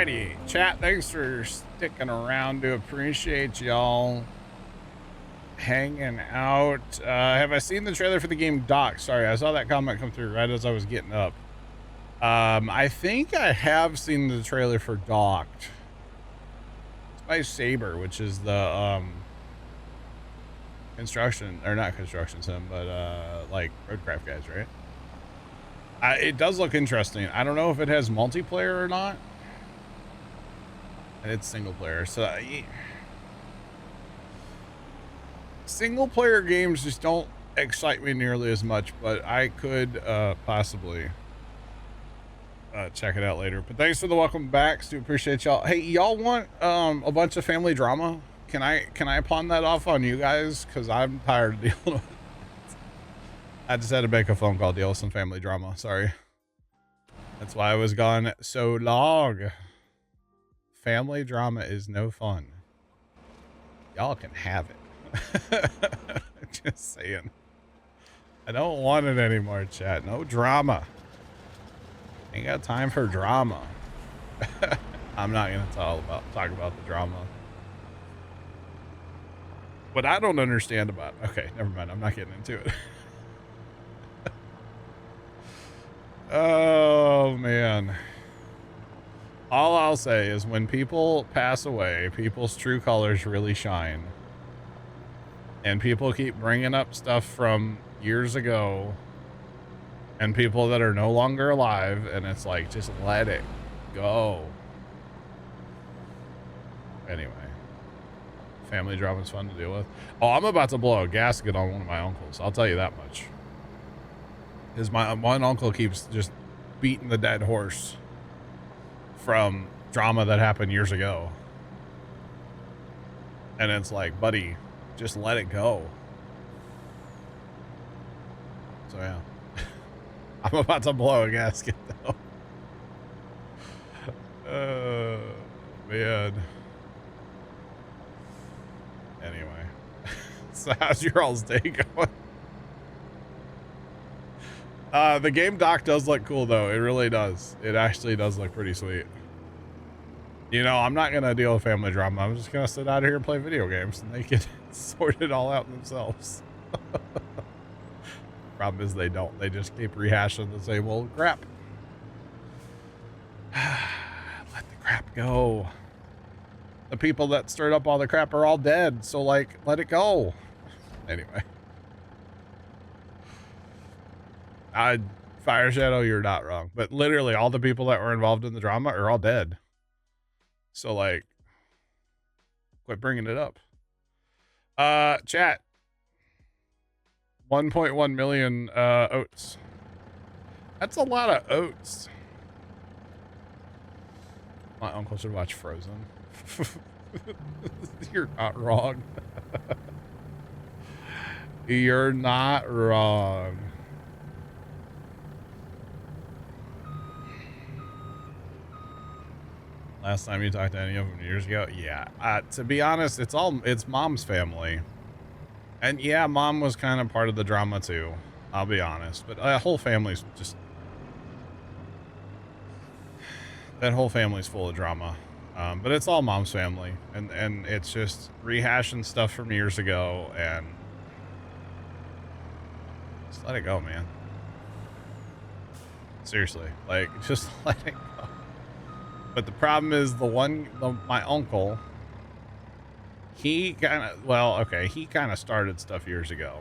Alrighty, chat, thanks for sticking around. Do appreciate y'all hanging out. Have I seen the trailer for the game Doc? Sorry, I saw that comment come through right as I was getting up. I think I have seen the trailer for Docked. It's by Saber, which is the construction, or not construction sim, but like roadcraft guys, right? It does look interesting. I don't know if it has multiplayer or not. And it's single player, so single player games just don't excite me nearly as much, but I could possibly check it out later. But thanks for the welcome back. Stu, appreciate y'all. Hey, y'all want a bunch of family drama? Can I pawn that off on you guys? Because I'm tired of dealing with it. I just had to make a phone call, deal with some family drama. Sorry. That's why I was gone so long. Family drama is no fun. Y'all can have it. Just saying. I don't want it anymore, chat. No drama. Ain't got time for drama. I'm not gonna talk about the drama. What I don't understand about, okay, never mind. I'm not getting into it. Oh man. All I'll say is when people pass away, people's true colors really shine. And people keep bringing up stuff from years ago and people that are no longer alive. And it's like, just let it go. Anyway, family drama is fun to deal with. Oh, I'm about to blow a gasket on one of my uncles. I'll tell you that much. Is my one uncle keeps just beating the dead horse from drama that happened years ago. And it's like, buddy, just let it go. So yeah. I'm about to blow a gasket though. Oh man. Anyway. So how's your all's day going? The game Doc does look cool though. It really does. It actually does look pretty sweet. You know, I'm not going to deal with family drama. I'm just going to sit out here and play video games and they can sort it all out themselves. Problem is they don't. They just keep rehashing the same old crap. Let the crap go. The people that stirred up all the crap are all dead. So like, let it go. Anyway. Fire Shadow, you're not wrong. But literally all the people that were involved in the drama are all dead. So like, quit bringing it up. Chat. 1.1 million oats. That's a lot of oats. My uncle should watch Frozen. You're not wrong. You're not wrong. Last time you talked to any of them years ago? Yeah. To be honest, it's mom's family. And yeah, mom was kind of part of the drama too. I'll be honest. But that whole family's just... That whole family's full of drama. But it's all mom's family. And it's just rehashing stuff from years ago. And... Just let it go, man. Seriously. Like, just let it go. But the problem is my uncle, he kind of started stuff years ago.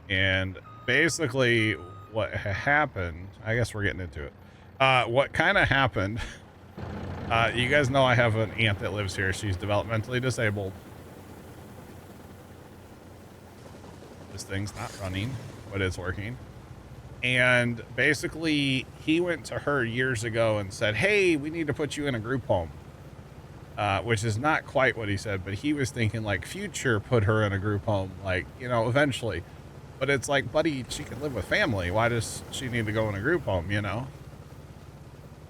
And basically what happened, I guess we're getting into it. What kind of happened, you guys know I have an aunt that lives here. She's developmentally disabled. This thing's not running, but it's working. And basically he went to her years ago and said, hey, we need to put you in a group home, which is not quite what he said, but he was thinking like future put her in a group home, like, you know, eventually. But it's like, buddy, she can live with family. Why does she need to go in a group home, you know?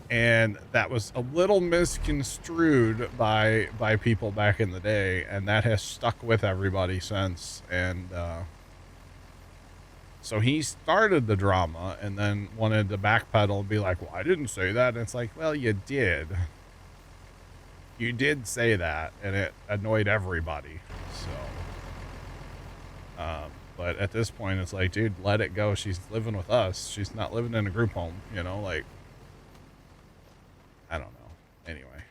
And that was a little misconstrued by people back in the day. And that has stuck with everybody since. And, So he started the drama and then wanted to backpedal and be like, well, I didn't say that. And it's like, well, you did. You did say that, and it annoyed everybody. So, but at this point, it's like, dude, let it go. She's living with us. She's not living in a group home, you know, like, I don't know. Anyway.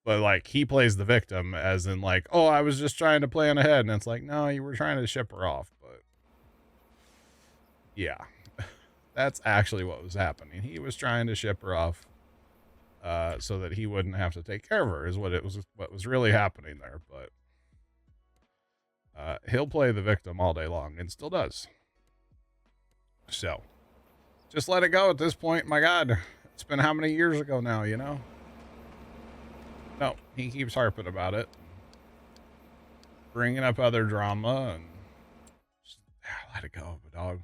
But like, he plays the victim as in like, oh, I was just trying to plan ahead. And it's like, no, you were trying to ship her off. But yeah, that's actually what was happening. He was trying to ship her off. So that he wouldn't have to take care of her is what was really happening there. But he'll play the victim all day long and still does. So just let it go at this point. My God, it's been how many years ago now, you know? No, he keeps harping about it, bringing up other drama, and just, let it go, dog.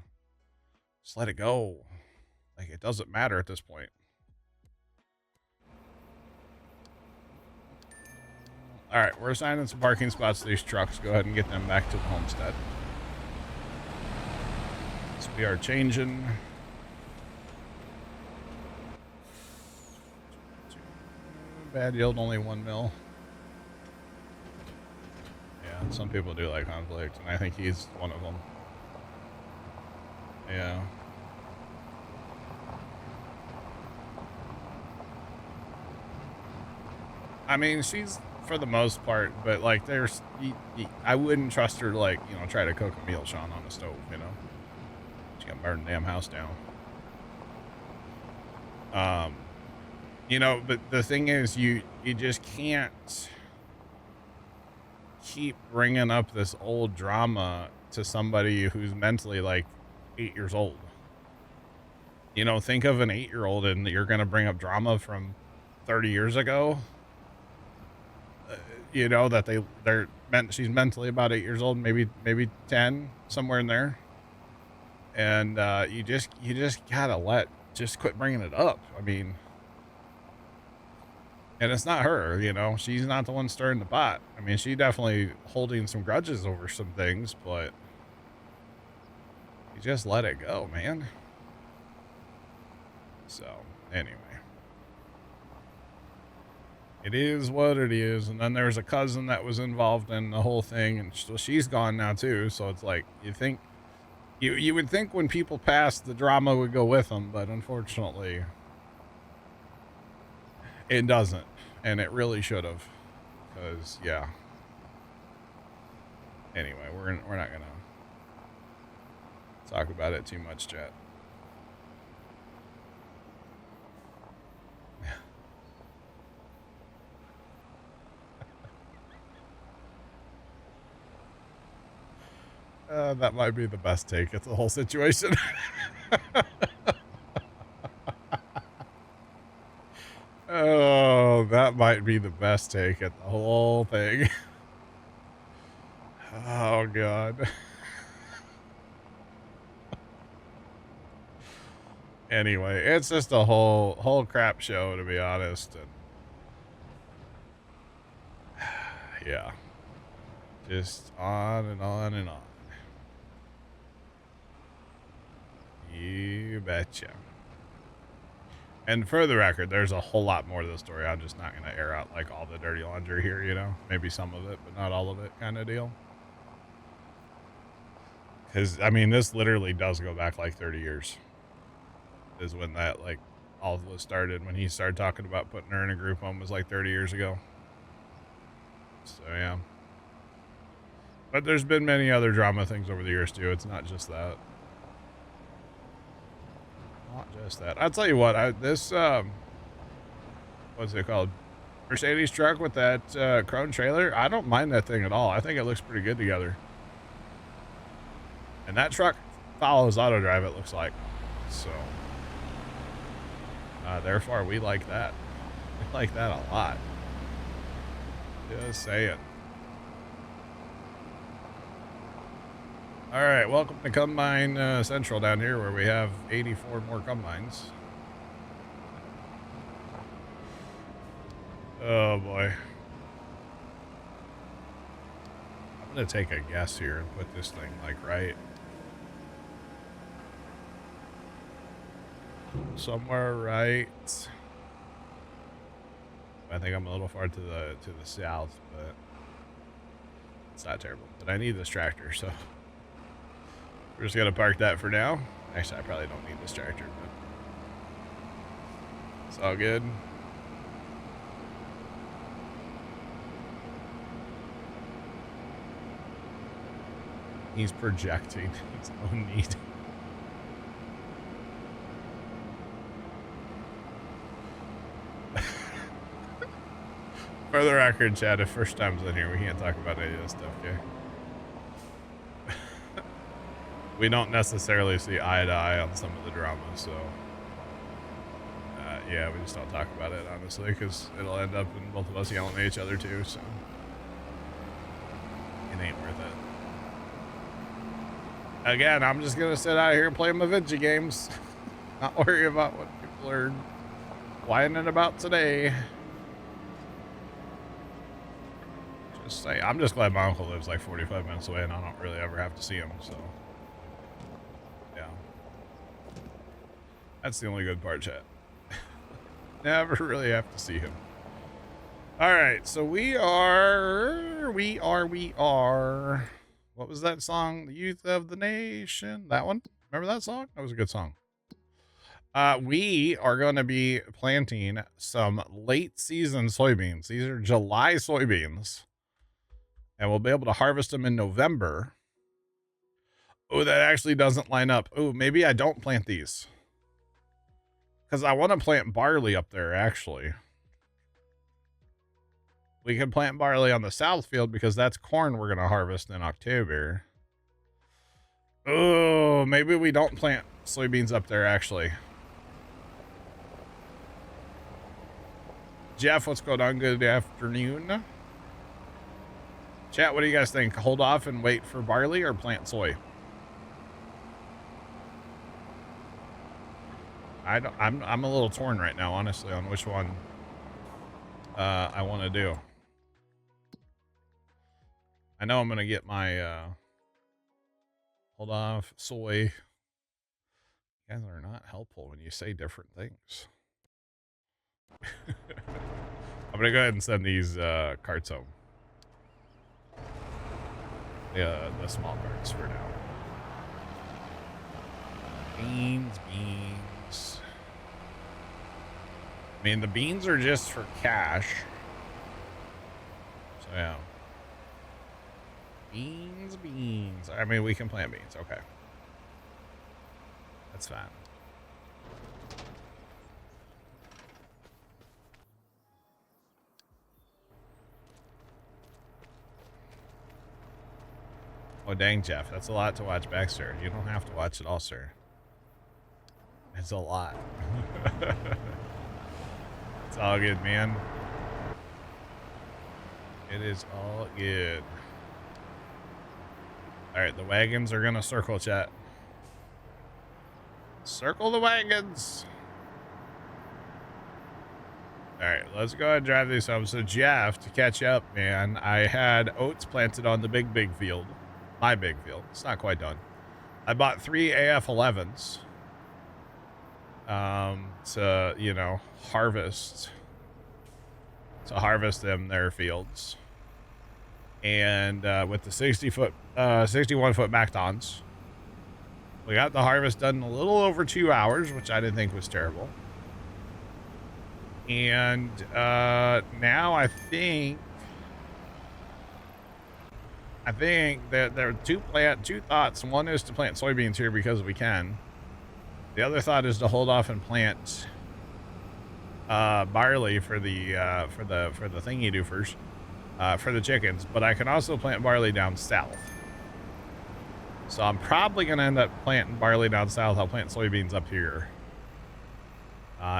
Just let it go. Like, it doesn't matter at this point. All right, we're assigning some parking spots to these trucks. Go ahead and get them back to the homestead. So we are changing. Bad yield, only 1 mil. Yeah, some people do like conflict, and I think he's one of them. Yeah. I mean, she's for the most part, but like, I wouldn't trust her to, like, you know, try to cook a meal, Sean, on the stove, you know? She's gonna burn the damn house down. You know, but the thing is, you just can't keep bringing up this old drama to somebody who's mentally like 8 years old. You know, think of an 8-year-old and you're going to bring up drama from 30 years ago. You know, that she's mentally about 8 years old, maybe 10, somewhere in there. And you just gotta just quit bringing it up. I mean, and it's not her, you know, she's not the one stirring the pot. I mean, she definitely holding some grudges over some things, but you just let it go, man. So anyway, it is what it is. And then there's a cousin that was involved in the whole thing, and so she's gone now too. So it's like, you would think when people pass, the drama would go with them, but unfortunately it doesn't, and it really should have, because yeah. Anyway, we're not gonna talk about it too much, chat. That might be the best take at the whole situation. Oh, that might be the best take at the whole thing. Oh, God. Anyway, it's just a whole crap show, to be honest. And yeah. Just on and on and on. You betcha. And for the record, there's a whole lot more to the story. I'm just not going to air out like all the dirty laundry here, you know? Maybe some of it, but not all of it kind of deal. Because, I mean, this literally does go back like 30 years. Is when that, like, all of this started. When he started talking about putting her in a group home was like 30 years ago. So, yeah. But there's been many other drama things over the years, too. It's not just that. Not just that. I'll tell you what, this, what's it called? Mercedes truck with that Crone trailer. I don't mind that thing at all. I think it looks pretty good together. And that truck follows auto drive, it looks like. So, therefore, we like that. We like that a lot. Just saying. All right, welcome to Combine Central down here, where we have 84 more combines. Oh boy. I'm gonna take a guess here and put this thing like right somewhere right. I think I'm a little far to the south, but it's not terrible. But I need this tractor, so we're just gonna park that for now. Actually, I probably don't need this tractor, but it's all good. He's projecting his own need. For the record, Chad, if first time's in here, we can't talk about any of this stuff, okay? We don't necessarily see eye to eye on some of the drama, so yeah, we just don't talk about it, honestly, because it'll end up in both of us yelling at each other too, so it ain't worth it. Again, I'm just gonna sit out here and play my video games, not worry about what people are whining about today. Just say, I'm just glad my uncle lives like 45 minutes away and I don't really ever have to see him, so yeah. That's the only good part, chat. Never really have to see him. All right, so we are. What was that song? The Youth of the Nation. That one? Remember that song? That was a good song. We are going to be planting some late season soybeans. These are July soybeans. And we'll be able to harvest them in November. Oh, that actually doesn't line up. Oh, maybe I don't plant these. Because I want to plant barley up there, actually. We can plant barley on the south field because that's corn we're going to harvest in October. Oh, maybe we don't plant soybeans up there, actually. Jeff, what's going on? Good afternoon. Chat, what do you guys think? Hold off and wait for barley or plant soy? I'm a little torn right now, honestly, on which one I want to do. I know I'm going to get my hold off soy. You guys are not helpful when you say different things. I'm going to go ahead and send these carts home. Yeah, the small carts for now. Beans. I mean, the beans are just for cash. So, yeah. Beans. I mean, we can plant beans. Okay. That's fine. Oh, dang, Jeff. That's a lot to watch back, sir. You don't have to watch it all, sir. It's a lot. It's all good, man. It is all good. All right, the wagons are going to circle, chat. Circle the wagons. All right, let's go ahead and drive these home. So, Jeff, to catch up, man, I had oats planted on the big field. My big field. It's not quite done. I bought 3 AF11s to, you know, harvest them their fields. And with the 61 foot Mactons, we got the harvest done in a little over 2 hours, which I didn't think was terrible. And now I think that there are two thoughts. One is to plant soybeans here because we can. The other thought is to hold off and plant barley for the thingy doofers, for the chickens. But I can also plant barley down south. So I'm probably gonna end up planting barley down south. I'll plant soybeans up here,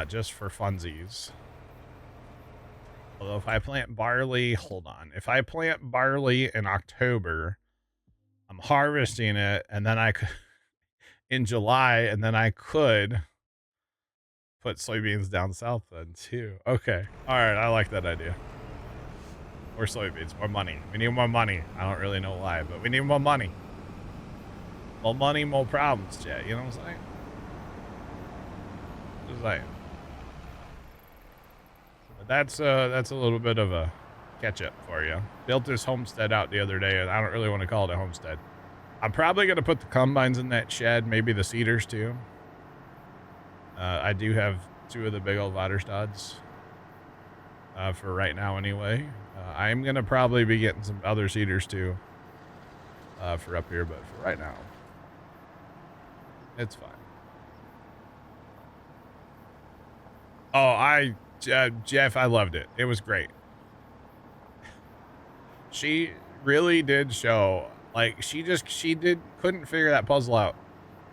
just for funsies. Although if I plant barley, hold on. If I plant barley in October, I'm harvesting it, and then I could in July, and then I could put soybeans down south then too. Okay. All right. I like that idea. Or soybeans. More money. We need more money. I don't really know why, but we need more money. More money, more problems, Jay. You know what I'm saying? Just saying. But that's a little bit of a catch up for you. Built this homestead out the other day, and I don't really want to call it a homestead. I'm probably going to put the combines in that shed, maybe the seeders too. I do have 2 of the big old Vaderstads for right now anyway. I'm going to probably be getting some other seeders too for up here, but for right now, it's fine. Oh, Jeff, I loved it. It was great. She really did show, like, couldn't figure that puzzle out.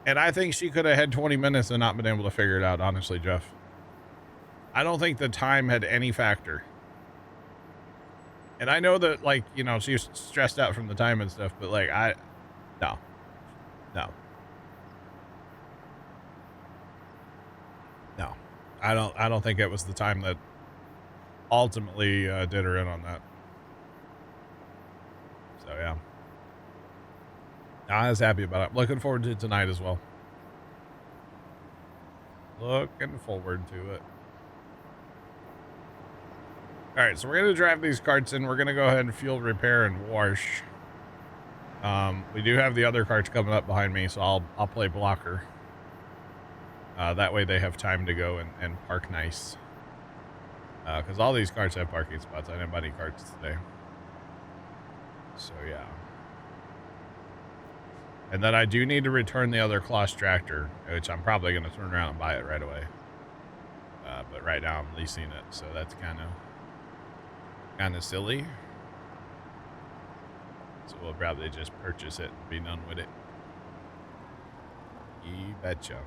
And I think she could have had 20 minutes and not been able to figure it out, honestly, Jeff. I don't think the time had any factor. And I know that, like, you know, she was stressed out from the time and stuff, but, like, no. I don't think it was the time that ultimately did her in on that. So, yeah. I was happy about it. Looking forward to it tonight as well. Looking forward to it. All right, so we're going to drive these carts in. We're going to go ahead and fuel, repair, and wash. We do have the other carts coming up behind me, so I'll play blocker. That way they have time to go and park nice. Because all these carts have parking spots. I didn't buy any carts today. So, yeah. And then I do need to return the other Kloss tractor, which I'm probably going to turn around and buy it right away. But right now I'm leasing it, so that's kind of silly. So we'll probably just purchase it and be done with it. You betcha.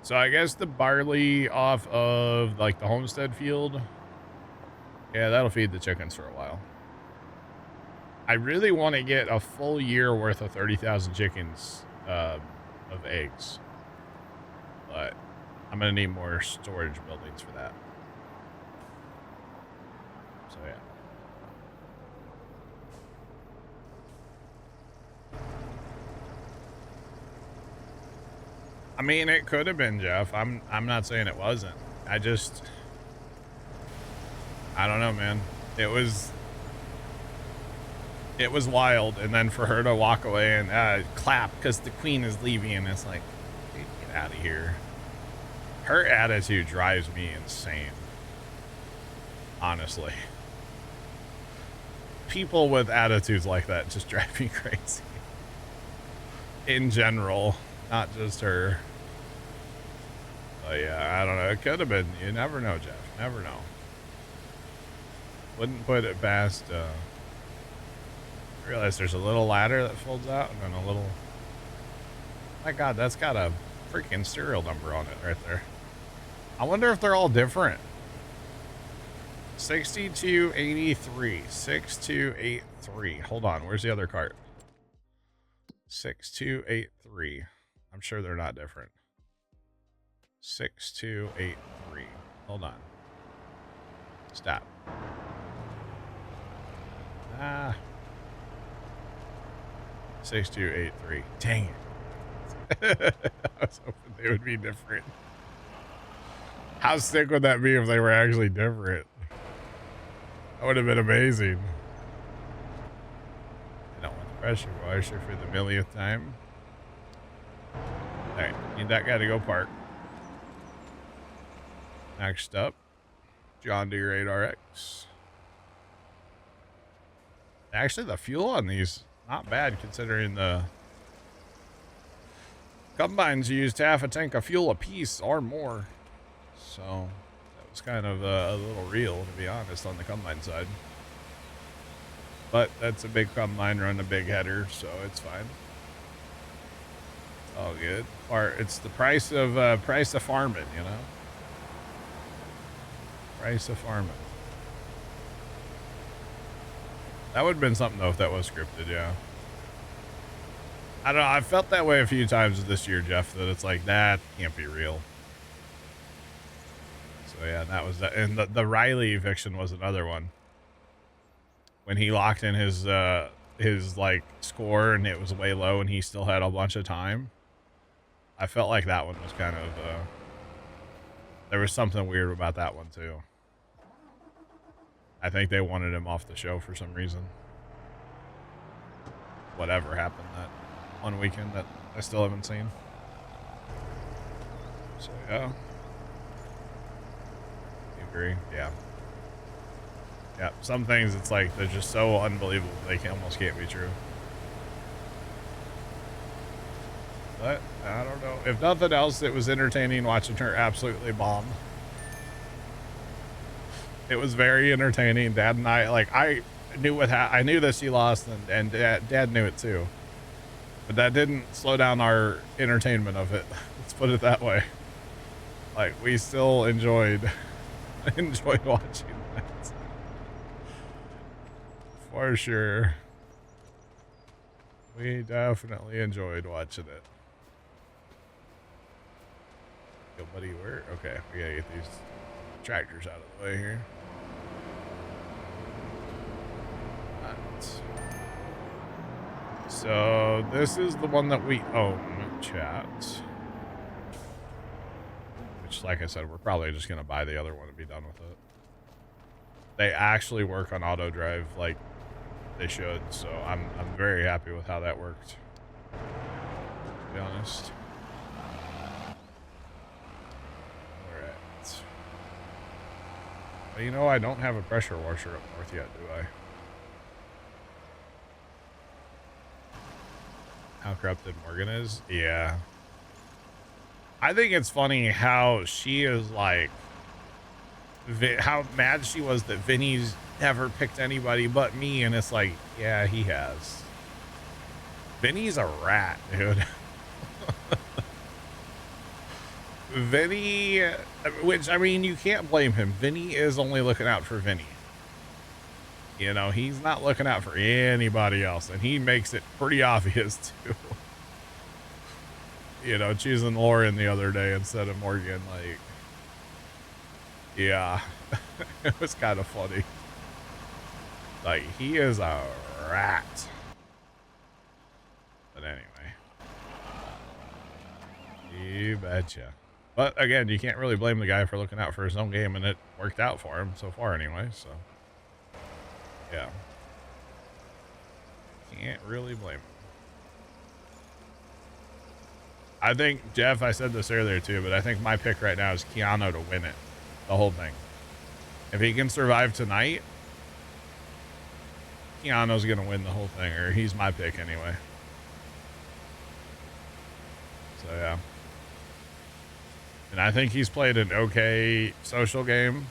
So I guess the barley off of, like, the homestead field, yeah, that'll feed the chickens for a while. I really want to get a full year worth of 30,000 chickens of eggs, but I'm going to need more storage buildings for that. So, yeah. I mean, it could have been, Jeff. I'm not saying it wasn't. I don't know, man. It was wild, and then for her to walk away and clap because the queen is leaving, and it's like, dude, get out of here. Her attitude drives me insane. Honestly. People with attitudes like that just drive me crazy. In general, not just her. But yeah, I don't know. It could have been. You never know, Jeff. Never know. Wouldn't put it past. I realize there's a little ladder that folds out, and then a little. My God, that's got a freaking serial number on it right there. I wonder if they're all different. 6283. 6283. Hold on. Where's the other cart? 6283. I'm sure they're not different. 6283. Hold on. Stop. 6283. Dang it. I was hoping they would be different. How sick would that be if they were actually different? That would have been amazing. I don't want the pressure washer for the millionth time. Alright, need that guy to go park. Next up, John Deere 8RX. Actually, the fuel on these, not bad considering the combines used half a tank of fuel a piece or more. So that was kind of a little real, to be honest, on the combine side. But that's a big combine running a big header, so it's fine. It's all good. Or it's the price of farming, you know. Price of farming. That would have been something though if that was scripted, yeah. I don't know. I felt that way a few times this year, Jeff. That it's like that can't be real. So yeah, that was that. And the Riley eviction was another one. when he locked in his like score and it was way low and he still had a bunch of time. I felt like that one was kind of there was something weird about that one too. I think they wanted him off the show for some reason. Whatever happened that one weekend that I still haven't seen. So yeah. You agree? Yeah. Yeah, some things it's like they're just so unbelievable they almost can't be true. But I don't know. If nothing else, it was entertaining watching her absolutely bomb. It was very entertaining. Dad and I knew I knew that she lost, and Dad knew it too. But that didn't slow down our entertainment of it. Let's put it that way. Like we still enjoyed watching that. For sure. We definitely enjoyed watching it. Yo, buddy, where? Okay, we gotta get these tractors out of the way here. Right. So this is the one that we own, chat. Which, like I said, we're probably just gonna buy the other one and be done with it. They actually work on auto drive like they should, so I'm very happy with how that worked, to be honest. Alright. Well, you know, I don't have a pressure washer up north yet, do I? How corrupted Morgan is? Yeah. I think it's funny how she is like, how mad she was that Vinny's never picked anybody but me, and it's like, yeah, he has. Vinny's a rat, dude. Vinny, which, I mean, you can't blame him. Vinny is only looking out for Vinny. You know, he's not looking out for anybody else, and he makes it pretty obvious, too. You know, choosing Lauren the other day instead of Morgan, like, yeah, it was kind of funny. Like, he is a rat. But anyway. You betcha. But again, you can't really blame the guy for looking out for his own game, and it worked out for him so far anyway, so. Yeah. Can't really blame him. I think, Jeff, I said this earlier too, but I think my pick right now is Keanu to win it. The whole thing. If he can survive tonight, Keanu's going to win the whole thing, or he's my pick anyway. So, yeah. And I think he's played an okay social game.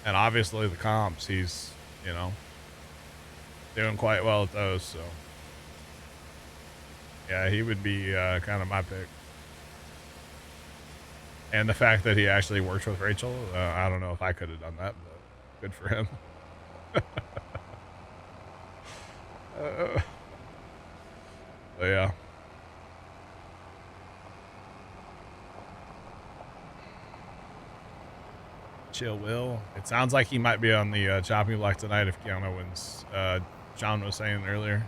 And obviously the comps, he's, you know, doing quite well at those, so. Yeah, he would be kind of my pick. And the fact that he actually works with Rachel, I don't know if I could have done that, but good for him. But yeah. Chill Will. It sounds like he might be on the chopping block tonight if Keanu wins. John was saying earlier.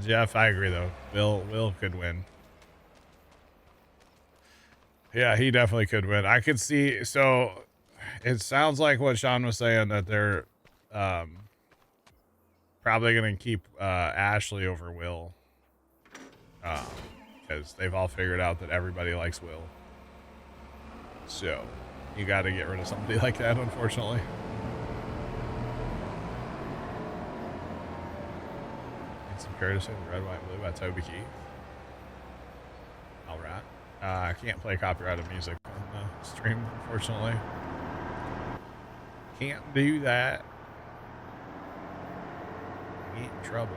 Jeff, I agree though. Will could win. Yeah, he definitely could win. I could see. So it sounds like what Sean was saying, that they're probably going to keep Ashley over Will, because they've all figured out that everybody likes Will. So you got to get rid of somebody like that, unfortunately. Some courtesy of the Red, White, Blue by Toby Keith. All right. I can't play copyrighted music on the stream, unfortunately. Can't do that. Get in trouble.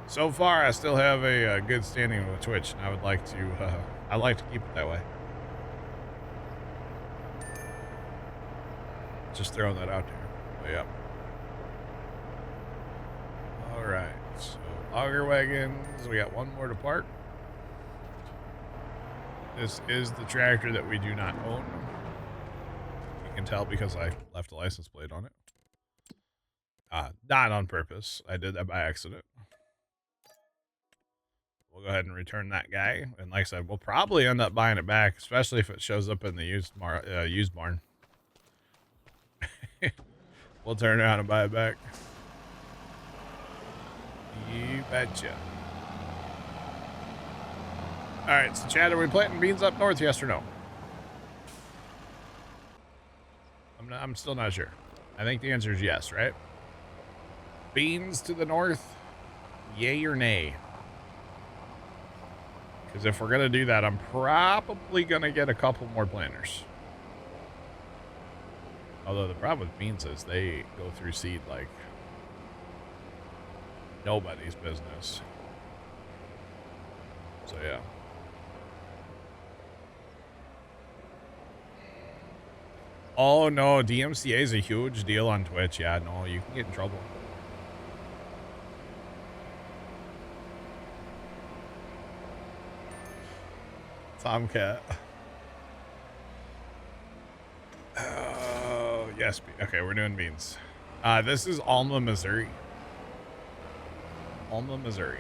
So far, I still have a good standing with Twitch, and I would like to. I'd like to keep it that way. Just throwing that out there. But yeah. All right. So auger wagons. We got one more to park. This is the tractor that we do not own. You can tell because I left a license plate on it. Not on purpose. I did that by accident. We'll go ahead and return that guy. And like I said, we'll probably end up buying it back, especially if it shows up in the used barn. We'll turn around and buy it back. You betcha. All right, so Chad, are we planting beans up north, yes or no? I'm still not sure. I think the answer is yes, right? Beans to the north, yay or nay? Because if we're going to do that, I'm probably going to get a couple more planters. Although the problem with beans is they go through seed like nobody's business. So, yeah. Oh, no. DMCA is a huge deal on Twitch. Yeah, no, you can get in trouble. Tomcat. Oh, yes. Okay, we're doing beans. This is Alma, Missouri. Alma, Missouri.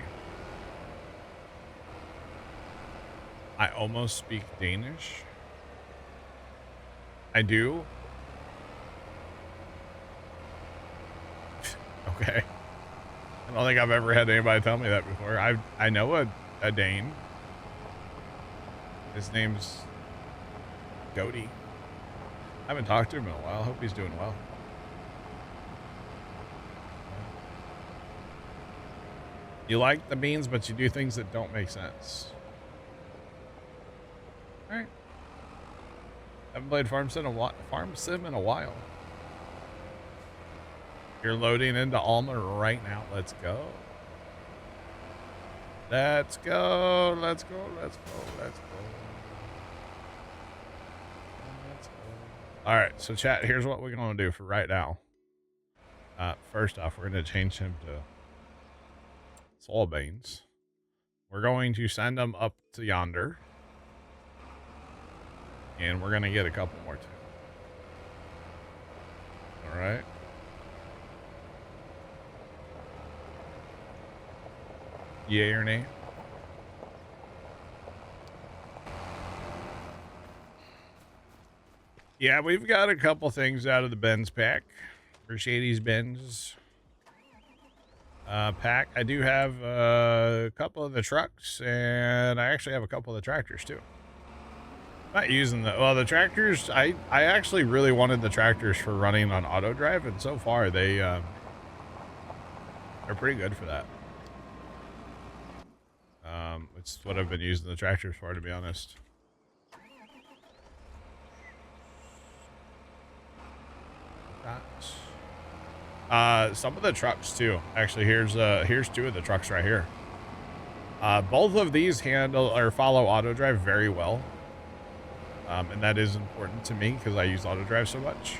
I almost speak Danish. I do. Okay. I don't think I've ever had anybody tell me that before. I know a Dane. His name's Goaty. I haven't talked to him in a while. Hope he's doing well. You like the beans, but you do things that don't make sense. All right. Haven't played Farm Sim in a while. You're loading into Alma right now. Let's go. Let's go. Let's go. Let's go. Let's go. Let's go. All right. So chat, here's what we're going to do for right now. First off, we're going to change him to soybeans. We're going to send them up to yonder. And we're going to get a couple more too. All right. Yay or nay? Yeah, we've got a couple things out of the Benz pack. Mercedes-Benz pack. I do have a couple of the trucks, and I actually have a couple of the tractors too. Not using the tractors. I actually really wanted the tractors for running on auto drive, and so far they're pretty good for that. It's what I've been using the tractors for, to be honest. Some of the trucks too. Actually, here's two of the trucks right here. Both of these handle or follow auto drive very well. And that is important to me because I use auto drive so much.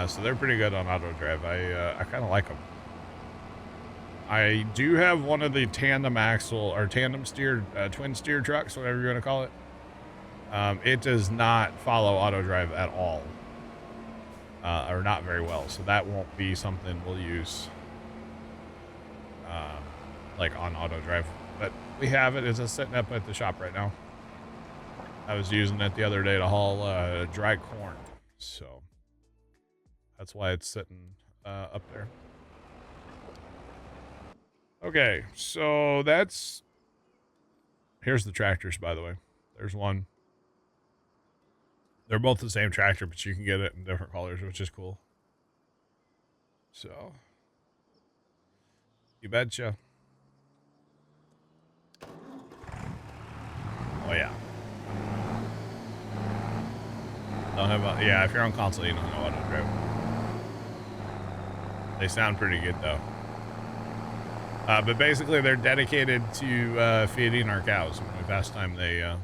So they're pretty good on auto drive. I kind of like them. I do have one of the tandem axle or tandem steer, twin steer trucks, whatever you want to call it. It does not follow auto drive at all. Or not very well. So that won't be something we'll use like on auto drive. But we have it. It's just sitting up at the shop right now. I was using it the other day to haul dry corn. So that's why it's sitting up there. Okay, so here's the tractors, by the way. There's one. They're both the same tractor, but you can get it in different colors, which is cool. So, you betcha. Oh, yeah. Don't have yeah, if you're on console, you don't know auto drive. They sound pretty good, though. But basically, they're dedicated to feeding our cows. When we pass time, they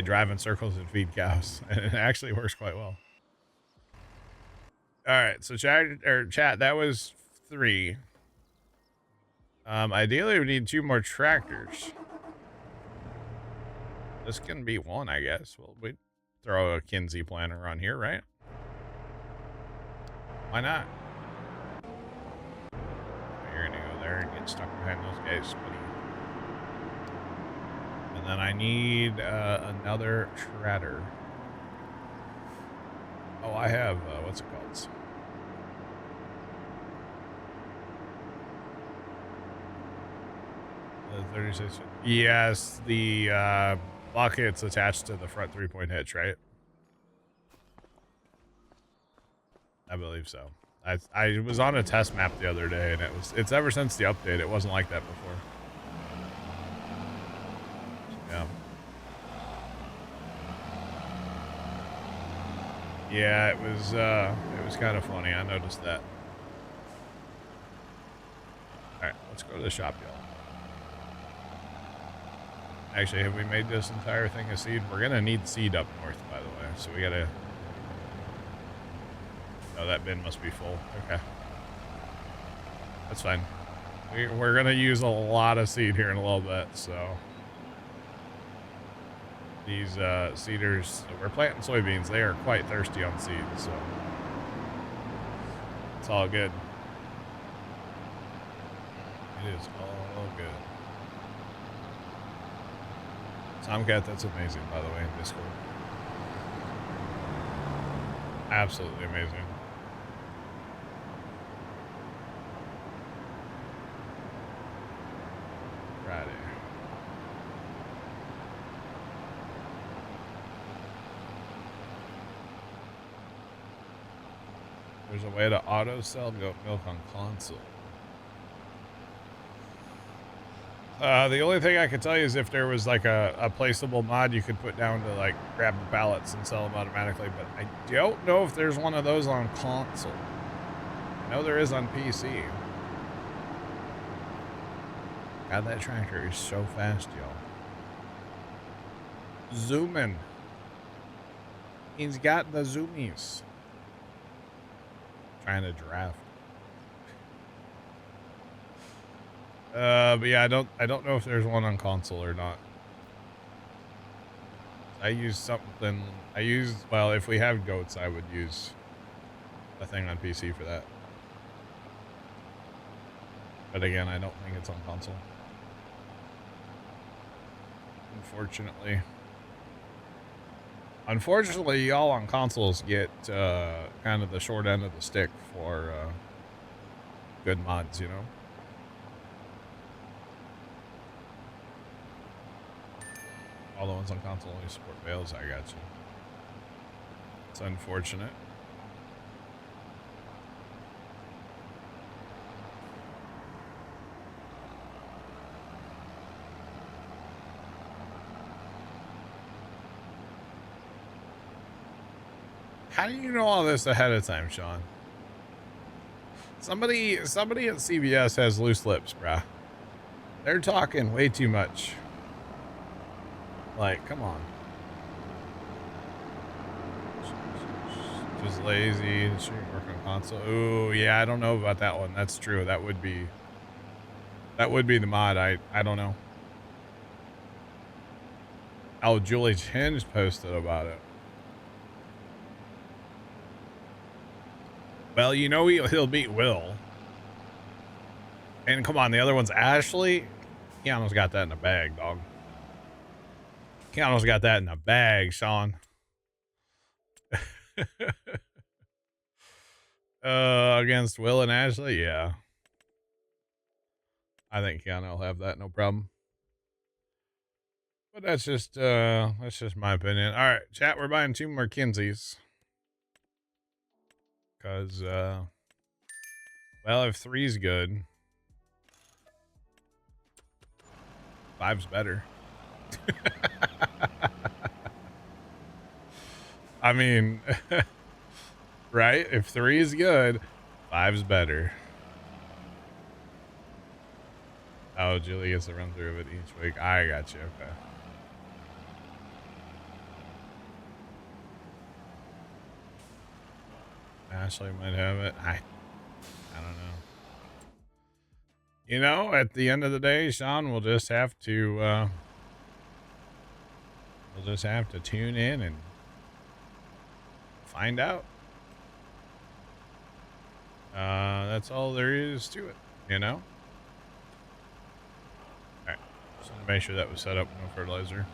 drive in circles and feed cows, and it actually works quite well. All right, so chat, that was 3. Ideally, we need 2 more tractors. This can be 1, I guess. Well, we throw a Kinsey planter on here, right? Why not? You're gonna go there and get stuck behind those guys, buddy. And then I need another shredder. Oh, I have, what's it called? The 36. Yes, the bucket's attached to the front 3-point hitch, right? I believe so. I was on a test map the other day, and it's ever since the update. It wasn't like that before. Yeah. Yeah, it was kind of funny. I noticed that. All right, let's go to the shop, y'all. Actually, have we made this entire thing a seed? We're gonna need seed up north, by the way. So we gotta. Oh, that bin must be full. Okay. That's fine. We're going to use a lot of seed here in a little bit, so. These seeders, we're planting soybeans. They are quite thirsty on seed, so. It's all good. It is all good. Tomcat, that's amazing, by the way, in Discord. Absolutely amazing. Friday. There's a way to auto sell goat milk on console. The only thing I could tell you is if there was like a placeable mod you could put down to like grab the pallets and sell them automatically, but I don't know if there's one of those on console. I know there is on PC. God, that tractor is so fast, y'all. Zooming. He's got the zoomies. Trying to draft. But yeah, I don't know if there's one on console or not. I use something. Well, if we have goats, I would use a thing on PC for that. But again, I don't think it's on console. Unfortunately, y'all on consoles get kind of the short end of the stick for good mods, you know? All the ones on console only support bales. I got you. It's unfortunate. How do you know all this ahead of time, Sean? Somebody at CBS has loose lips, bruh. They're talking way too much. Like, come on. Just lazy. Shouldn't work on console. Ooh, yeah, I don't know about that one. That's true. That would be the mod. I don't know. Oh, Julie Hinge posted about it. Well, you know he'll beat Will. And come on, the other one's Ashley. Keanu's got that in the bag, dog. Keanu's got that in the bag, Sean. Against Will and Ashley, yeah. I think Keanu will have that, no problem. But that's just my opinion. All right, chat, we're buying 2 more Kinseys. Because, well, if 3's good, 5's better. I mean, right? If 3 is good, 5's better. Oh, Julie gets to run through of it each week. I got you. Okay. Ashley might have it. I don't know. You know, at the end of the day, Sean, we'll just have to tune in and find out. That's all there is to it, you know? Alright, just want to make sure that was set up with no fertilizer.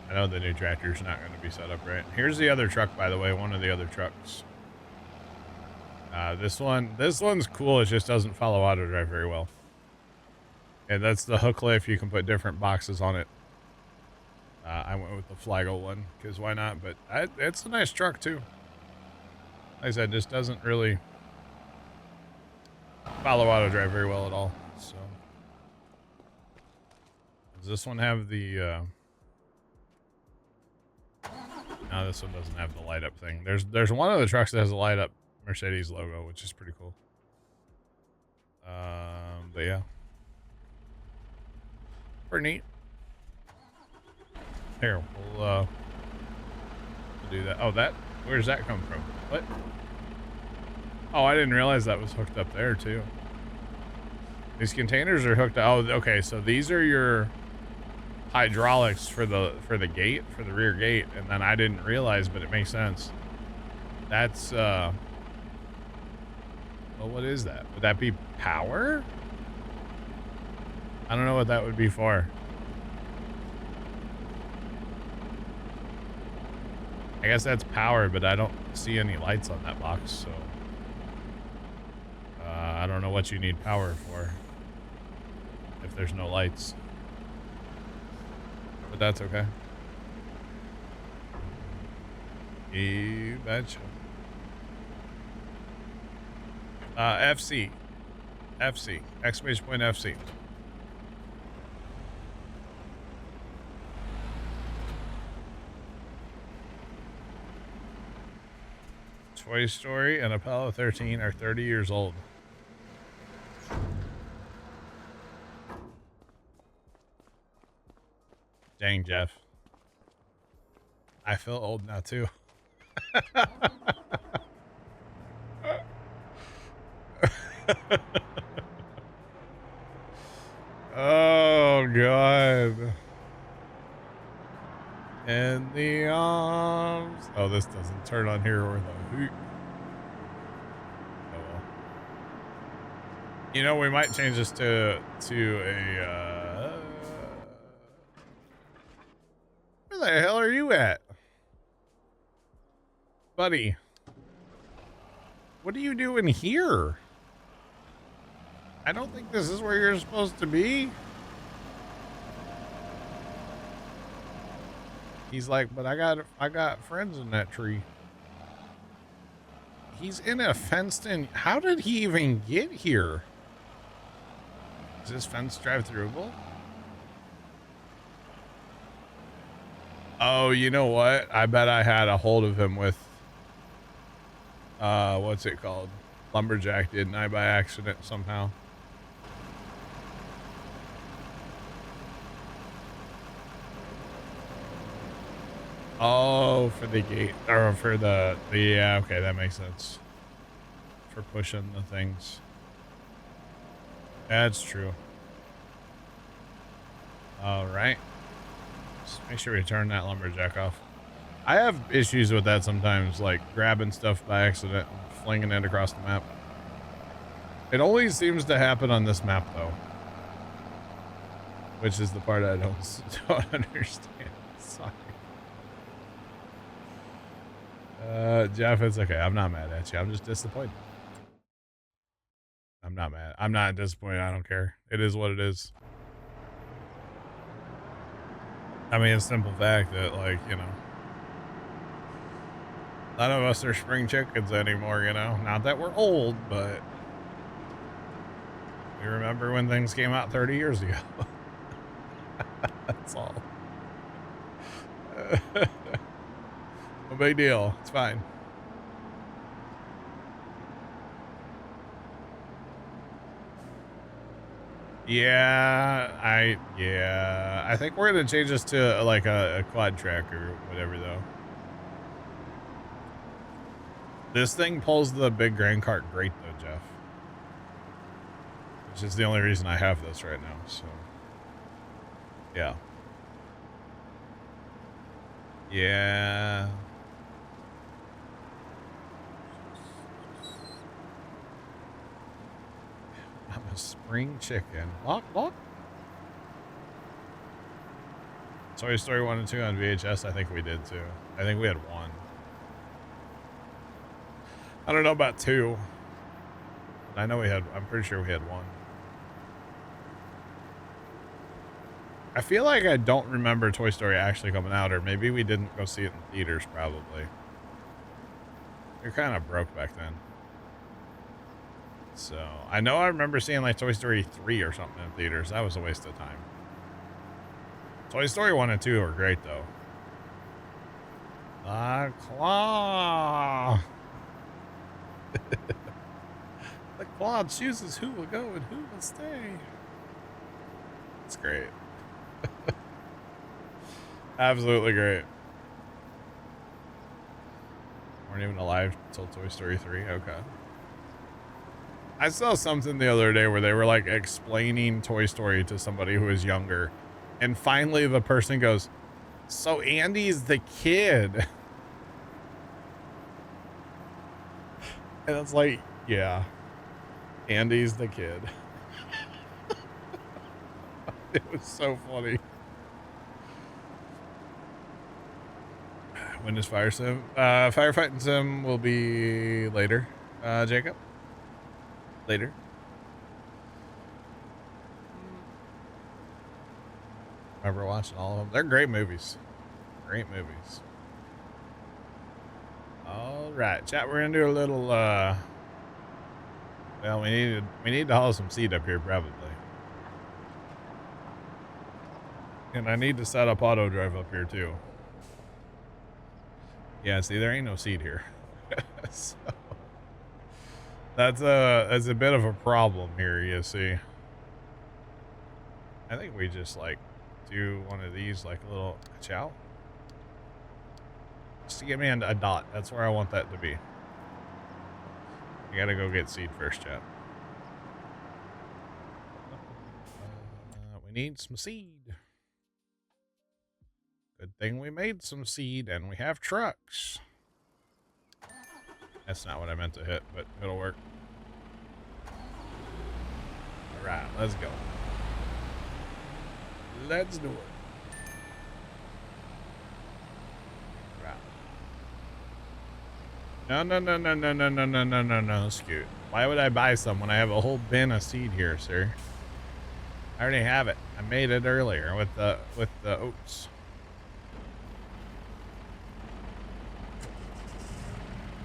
I know the new tractor's not going to be set up right. Here's the other truck, by the way, one of the other trucks. This one's cool, it just doesn't follow auto drive very well. And that's the hook lift, you can put different boxes on it. I went with the Flagel one, because why not? But it's a nice truck, too. Like I said, just doesn't really follow auto drive very well at all. So, does this one have the? No, this one doesn't have the light up thing. There's one of the trucks that has a light up Mercedes logo, which is pretty cool. But yeah, pretty neat. Here, we'll do that. Oh, where does that come from? What? Oh, I didn't realize that was hooked up there too. These containers are hooked up. Oh, okay. So these are your hydraulics for the gate, for the rear gate, and then I didn't realize, but it makes sense. That's well, what is that? Would that be power? I don't know what that would be for. I guess that's power, but I don't see any lights on that box, so I don't know what you need power for if there's no lights. But that's okay. You betcha. FC. FC. Exclamation point FC. Toy Story and Apollo 13 are 30 years old. Dang, Jeff. I feel old now, too. Oh, God. In the arms. Oh, this doesn't turn on here or the hoot. Oh, well. You know, we might change this to a, where the hell are you at? Buddy. What are you doing here? I don't think this is where you're supposed to be. He's like, but I got friends in that tree. He's in a fenced in. How did he even get here? Is this fence drive-throughable? Oh, you know what? I bet I had a hold of him with, what's it called? Lumberjack, didn't I, by accident somehow? Oh, for the gate, or for the yeah, okay, that makes sense. For pushing the things. That's true. All right. Just make sure we turn that lumberjack off. I have issues with that sometimes, like grabbing stuff by accident and flinging it across the map. It always seems to happen on this map, though. Which is the part I don't understand. Sorry. Jeff, it's okay. I'm not mad at you. I'm just disappointed. I'm not mad. I'm not disappointed. I don't care. It is what it is. I mean, it's a simple fact that, like, you know, none of us are spring chickens anymore, you know? Not that we're old, but we remember when things came out 30 years ago. That's all. No big deal. It's fine. Yeah, I think we're gonna change this to like a quad track or whatever, though. This thing pulls the big grain cart great, though, Jeff. Which is the only reason I have this right now, so. Yeah. Spring chicken. Lock. Toy Story 1 and 2 on VHS. I think we did too. I think we had 1. I don't know about 2. I know we had, I'm pretty sure we had 1. I feel like I don't remember Toy Story actually coming out, or maybe we didn't go see it in theaters, probably. You're kind of broke back then. So, I know I remember seeing like Toy Story 3 or something in theaters. That was a waste of time. Toy Story 1 and 2 are great, though. Claw! The claw chooses who will go and who will stay. It's great. Absolutely great. Weren't even alive until Toy Story 3. Okay. I saw something the other day where they were like explaining Toy Story to somebody who was younger. And finally the person goes, so Andy's the kid. And it's like, yeah, Andy's the kid. It was so funny. When is Fire Sim? Firefighting Sim will be later, Jacob. Later. Remember watching all of them? They're great movies. Great movies. All right, chat. We're gonna do a little. Well, we need to haul some seed up here probably, and I need to set up auto drive up here too. Yeah, see, there ain't no seed here, so that's a bit of a problem here. You see, I think we just like do one of these, like a little chow. Just to get me a dot. That's where I want that to be. You gotta go get seed first, chat. We need some seed. Good thing we made some seed and we have trucks. That's not what I meant to hit, but it'll work. Alright, let's go. Let's do it. No, Scoot. Why would I buy some when I have a whole bin of seed here, sir? I already have it. I made it earlier with the oats.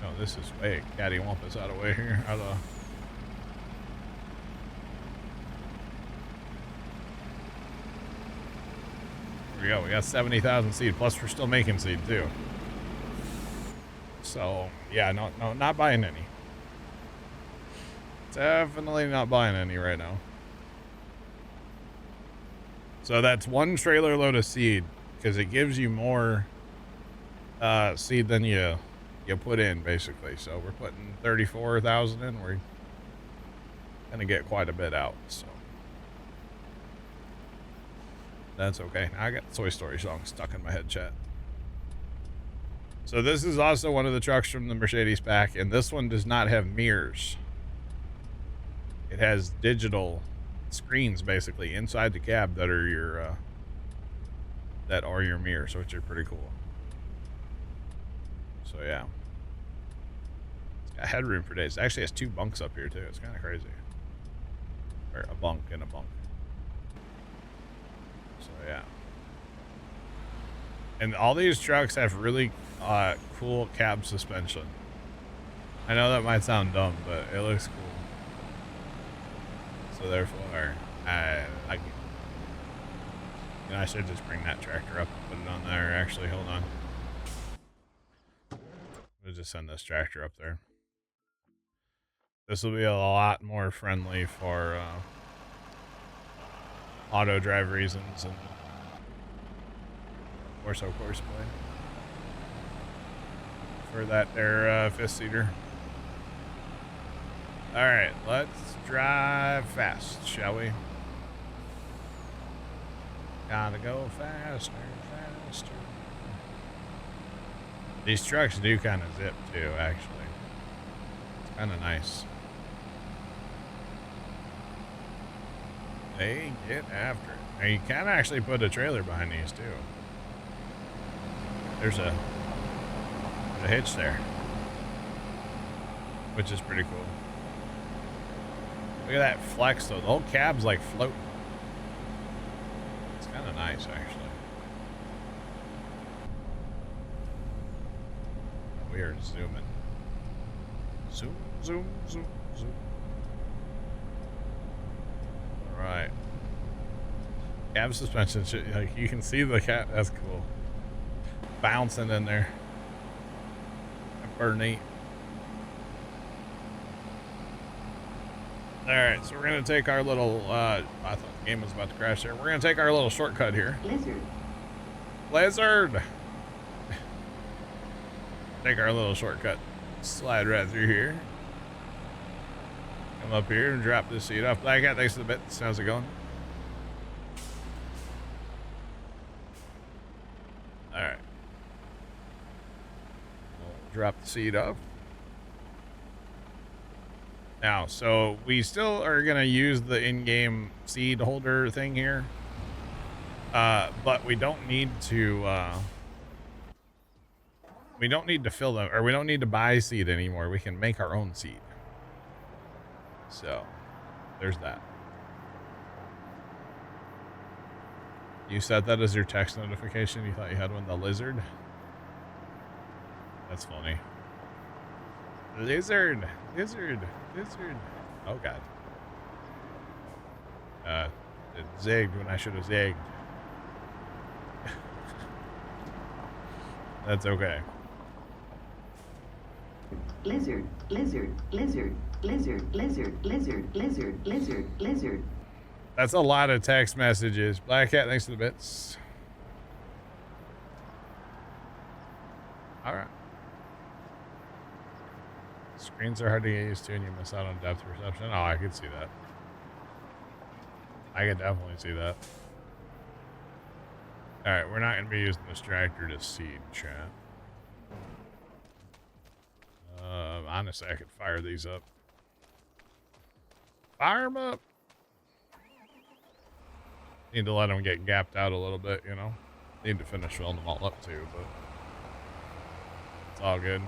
No, this is way cattywampus out of way here. Here we go. We got 70,000 seed. Plus, we're still making seed too. So, yeah, no, not buying any. Definitely not buying any right now. So that's one trailer load of seed, because it gives you more seed than you put in, basically. So we're putting 34,000 in. We're going to get quite a bit out, so. That's okay. I got the Toy Story song stuck in my head, chat. So this is also one of the trucks from the Mercedes pack, and this one does not have mirrors. It has digital screens basically inside the cab that are your mirrors, which are pretty cool. So yeah, it's got headroom for days. It actually has 2 bunks up here too. It's kind of crazy. Or a bunk and a bunk. So yeah. And all these trucks have really cool cab suspension. I know that might sound dumb, but it looks cool. So therefore, I should just bring that tractor up and put it on there. Actually, hold on. We'll just send this tractor up there. This will be a lot more friendly for auto drive reasons and of course play for that there 5th seater. All right, let's drive fast, shall we? Gotta go faster. These trucks do kind of zip too, actually. It's kind of nice. They get after it. And you can actually put a trailer behind these too. There's a hitch there, which is pretty cool. Look at that flex though. The whole cab's like floating. It's kind of nice actually. We are zooming. Zoom, zoom, zoom, zoom. All right. Cab suspension, like you can see the cat. That's cool. Bouncing in there. Pretty neat. All right, so we're gonna take our little. I thought the game was about to crash there. We're gonna take our little shortcut here. Lizard. Take our little shortcut. Slide right through here. Come up here and drop this seat off. Black Cat, thanks for the bits. How's it going? All right. We'll drop the seat off. Now, so we still are going to use the in-game seed holder thing here. But we don't need to, fill them, or we don't need to buy seed anymore. We can make our own seed. So, there's that. You set that as your text notification? You thought you had one, the lizard? That's funny. Lizard! Lizard! Lizard! Oh, God. It zigged when I should have zigged. That's okay. Lizard, lizard, lizard, lizard, lizard, lizard, lizard, lizard, lizard. That's a lot of text messages. Black Cat, thanks for the bits. All right. Screens are hard to get used to and you miss out on depth perception. Oh, I could see that. I could definitely see that. All right, we're not going to be using this tractor to seed, chat. Honestly, I could fire these up. Fire them up. Need to let them get gapped out a little bit, you know. Need to finish filling them all up too, but it's all good.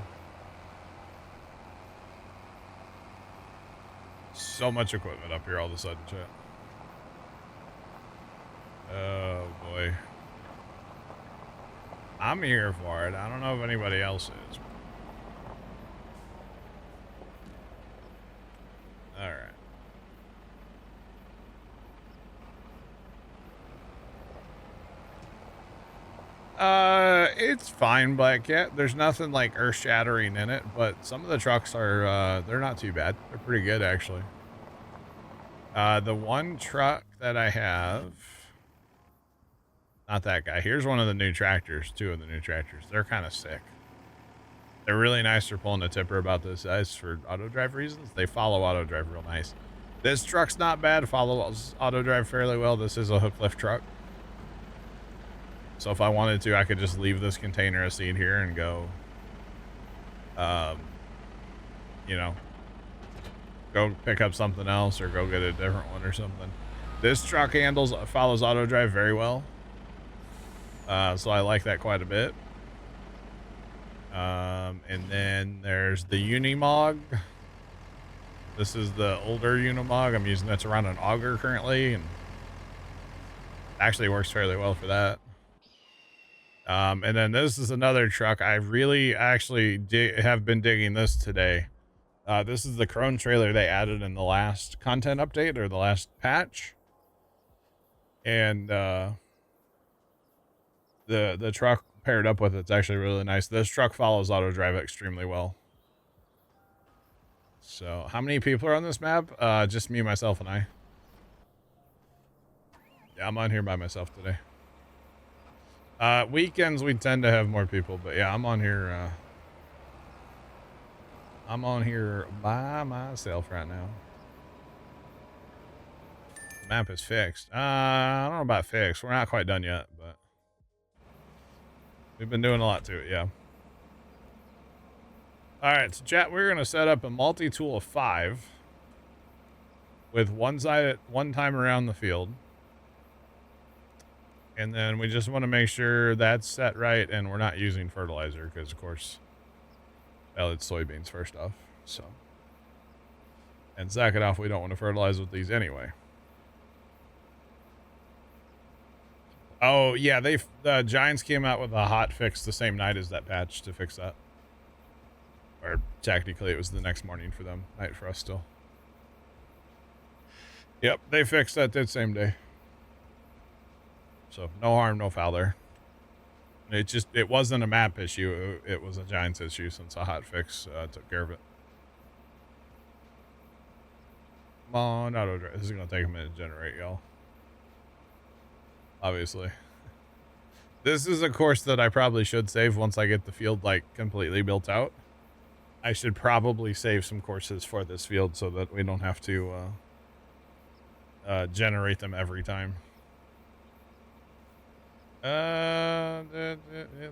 So much equipment up here all of a sudden, chat. Oh boy. I'm here for it. I don't know if anybody else is. All right. It's fine, Black Cat. There's nothing like earth-shattering in it, but some of the trucks are, they're not too bad. They're pretty good, actually. The one truck that I have, not that guy. Here's one of the new tractors, two of the new tractors. They're kind of sick. They're really nice for pulling a tipper about this size for auto drive reasons. They follow auto drive real nice. This truck's not bad. Follows auto drive fairly well. This is a hook lift truck. So if I wanted to, I could just leave this container of seed here and go, you know, go pick up something else or go get a different one or something. This truck follows auto drive very well. So I like that quite a bit. And then there's the Unimog. This is the older Unimog. I'm using that to run an auger currently, and actually works fairly well for that. And then this is another truck. I really actually have been digging this today. This is the Crone trailer they added in the last content update or the last patch. And the truck paired up with it's actually really nice. This truck follows auto drive extremely well. So how many people are on this map? Just me, myself, and I. Yeah, I'm on here by myself today. Weekends we tend to have more people, but yeah, I'm on here by myself right now. The map is fixed. I don't know about fixed. We're not quite done yet, but we've been doing a lot to it, yeah. All right, so chat, we're gonna set up a multi-tool of 5. with one side, one time around the field. And then we just want to make sure that's set right and we're not using fertilizer because, of course, well, it's soybeans first off. So, and second off, we don't want to fertilize with these anyway. Oh, yeah, the Giants came out with a hot fix the same night as that patch to fix that. Or technically, it was the next morning for them, night for us still. Yep, they fixed that the same day. So no harm, no foul there. It wasn't a map issue. It was a Giants issue since a hot fix took care of it. Come on, auto drive. This is going to take a minute to generate, y'all. Obviously. This is a course that I probably should save once I get the field like completely built out. I should probably save some courses for this field so that we don't have to generate them every time. That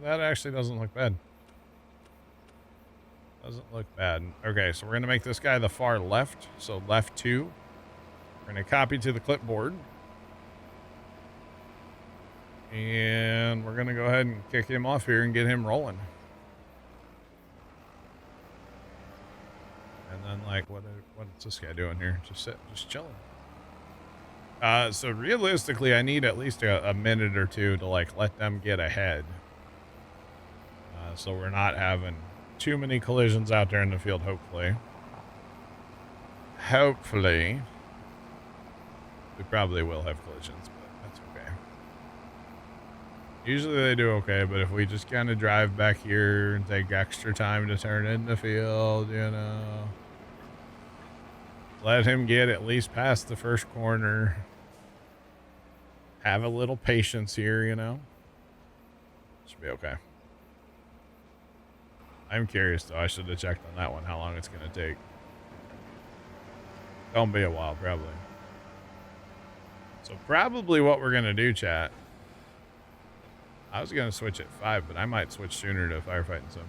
actually doesn't look bad. Doesn't look bad. Okay, so we're going to make this guy the far left. So left 2. We're going to copy to the clipboard. And we're going to go ahead and kick him off here and get him rolling. And then, like, what's this guy doing here? Just chilling. So realistically, I need at least a minute or two to, like, let them get ahead. So we're not having too many collisions out there in the field, hopefully. Hopefully. We probably will have collisions, but that's okay. Usually they do okay, but if we just kind of drive back here and take extra time to turn in the field, you know. Let him get at least past the first corner. Have a little patience here, you know. Should be okay. I'm curious, though. I should have checked on that one, how long it's going to take. Don't be a while, probably. So probably what we're going to do, chat. I was going to switch at 5, but I might switch sooner to firefighting some.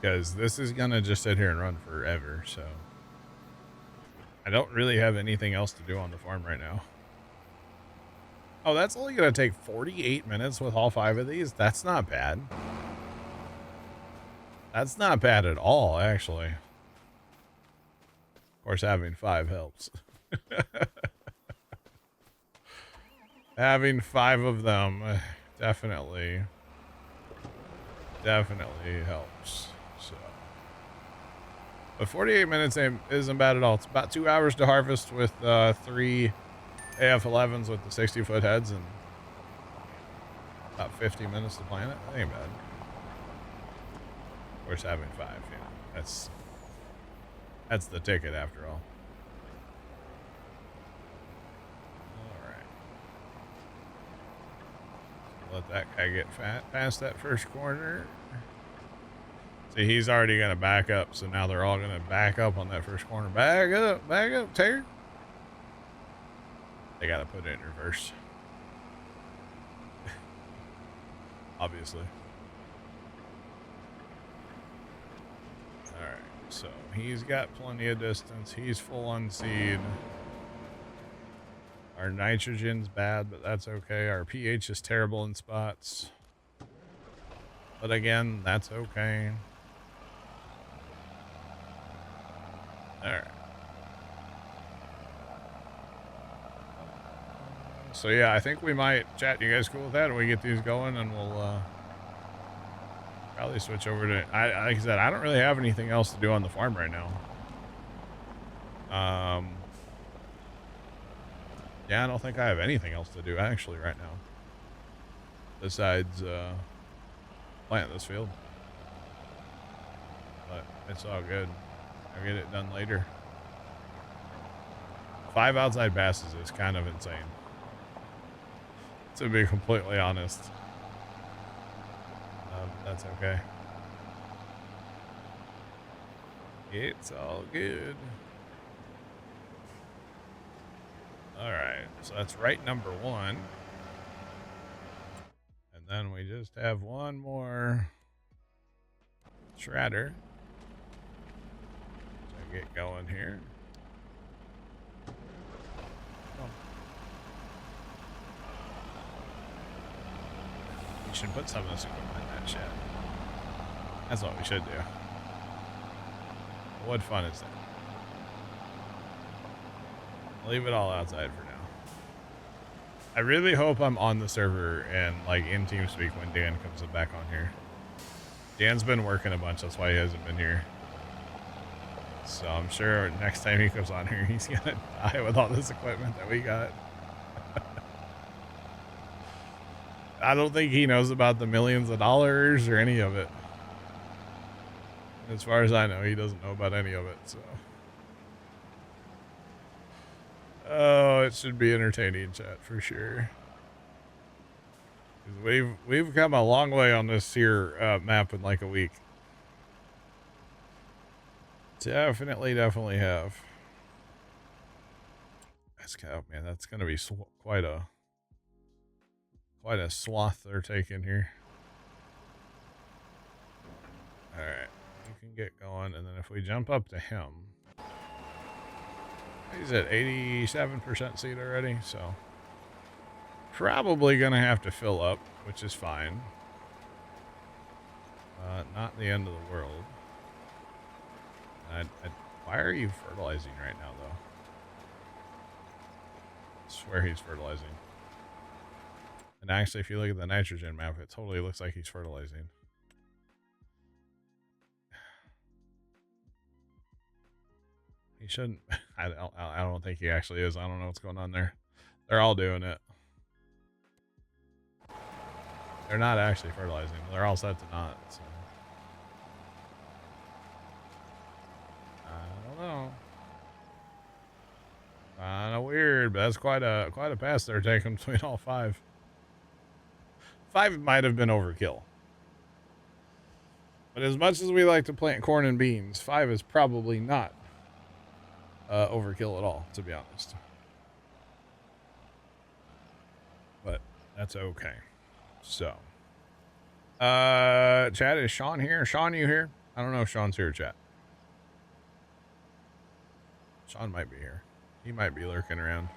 Because this is going to just sit here and run forever, so. I don't really have anything else to do on the farm right now. Oh, that's only going to take 48 minutes with all 5 of these? That's not bad. That's not bad at all, actually. Of course, having 5 helps. Having 5 of them definitely helps. So, but 48 minutes isn't bad at all. It's about 2 hours to harvest with 3 AF11s with the 60-foot heads and about 50 minutes to plant it. That ain't bad. Of course, having 5, you know, that's the ticket after all. Let that guy get past that first corner. See, he's already going to back up, so now they're all going to back up on that first corner. Back up, Terry. They got to put it in reverse. Obviously. All right, so he's got plenty of distance. He's full on seed. Our nitrogen's bad, but that's okay. Our pH is terrible in spots. But again, that's okay. Alright. So yeah, I think we might chat. You guys cool with that? And we get these going and we'll probably switch over to... like I said, I don't really have anything else to do on the farm right now. Yeah, I don't think I have anything else to do actually right now. Besides plant this field. But it's all good. I'll get it done later. 5 outside passes is kind of insane. To be completely honest. That's okay. It's all good. Alright, so that's right number 1. And then we just have one more shredder. So Get going here. Oh. We should put some of this equipment in that shed. That's what we should do. What fun is that? Leave it all outside for now. I really hope I'm on the server and like in TeamSpeak when Dan comes back on here. Dan's been working a bunch, that's why he hasn't been here. So I'm sure next time he comes on here, he's gonna die with all this equipment that we got. I don't think he knows about the millions of dollars or any of it. As far as I know, he doesn't know about any of it, so. Oh, it should be entertaining, chat, for sure. We've come a long way on this here map in like a week. Definitely have. That's man, that's gonna be quite a swath they're taking here. All right, you can get going, and then if we jump up to him, he's at 87% seat already, so probably gonna have to fill up, which is fine. Not the end of the world. Why are you fertilizing right now, though? I swear he's fertilizing. And actually, if you look at the nitrogen map, it totally looks like he's fertilizing. He shouldn't. I don't think he actually is. I don't know what's going on there. They're all doing it. They're not actually fertilizing. They're all set to not. So. I don't know. Kind of weird, but that's quite a pass they're taking between all five. 5 might have been overkill. But as much as we like to plant corn and beans, 5 is probably not overkill at all, to be honest. But that's okay. So, chat, is Sean here? Sean, you here? I don't know if Sean's here, chat. Sean might be here. He might be lurking around.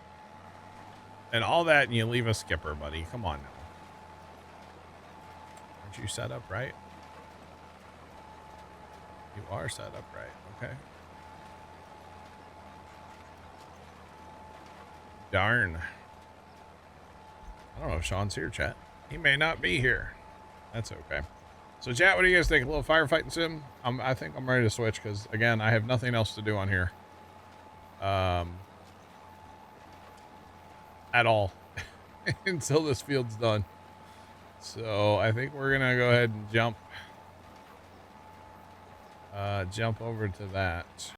And all that, and you leave a skipper, buddy. Come on now. Aren't you set up right? You are set up right. Okay. Darn. I don't know if Sean's here, chat. He may not be here. That's okay. So, chat, what do you guys think? A little firefighting sim? I think I'm ready to switch because, again, I have nothing else to do on here. At all. Until this field's done. So, I think we're going to go ahead and jump over to that.